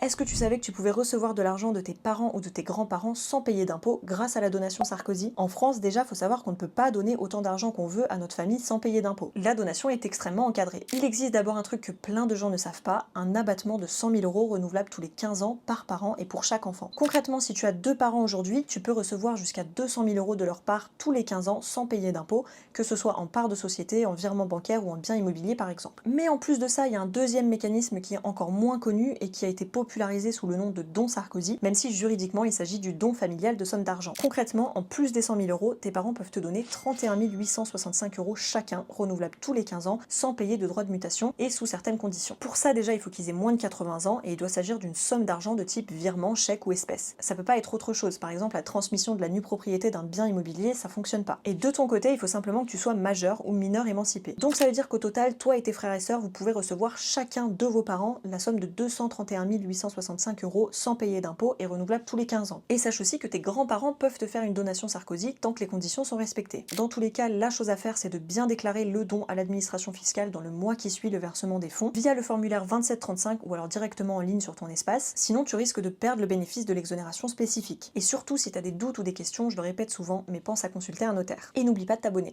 Est-ce que tu savais que tu pouvais recevoir de l'argent de tes parents ou de tes grands-parents sans payer d'impôts grâce à la donation Sarkozy? En France, déjà, faut savoir qu'on ne peut pas donner autant d'argent qu'on veut à notre famille sans payer d'impôts. La donation est extrêmement encadrée. Il existe d'abord un truc que plein de gens ne savent pas, un abattement de 100 000 euros renouvelable tous les 15 ans par parent et pour chaque enfant. Concrètement, si tu as deux parents aujourd'hui, tu peux recevoir jusqu'à 200 000 euros de leur part tous les 15 ans sans payer d'impôts, que ce soit en part de société, en virement bancaire ou en bien immobilier par exemple. Mais en plus de ça, il y a un deuxième mécanisme qui est encore moins connu et qui a été popularisé sous le nom de don Sarkozy, même si juridiquement il s'agit du don familial de somme d'argent. Concrètement, en plus des 100 000 euros, tes parents peuvent te donner 31 865 euros chacun, renouvelables tous les 15 ans, sans payer de droits de mutation et sous certaines conditions. Pour ça déjà, il faut qu'ils aient moins de 80 ans et il doit s'agir d'une somme d'argent de type virement, chèque ou espèce. Ça peut pas être autre chose, par exemple la transmission de la nue propriété d'un bien immobilier, ça fonctionne pas. Et de ton côté, il faut simplement que tu sois majeur ou mineur émancipé. Donc ça veut dire qu'au total, toi et tes frères et sœurs, vous pouvez recevoir chacun de vos parents la somme de 231 865 euros sans payer d'impôts et renouvelable tous les 15 ans. Et sache aussi que tes grands-parents peuvent te faire une donation Sarkozy tant que les conditions sont respectées. Dans tous les cas, la chose à faire, c'est de bien déclarer le don à l'administration fiscale dans le mois qui suit le versement des fonds, via le formulaire 2735 ou alors directement en ligne sur ton espace, sinon tu risques de perdre le bénéfice de l'exonération spécifique. Et surtout, si tu as des doutes ou des questions, je le répète souvent, mais pense à consulter un notaire. Et n'oublie pas de t'abonner.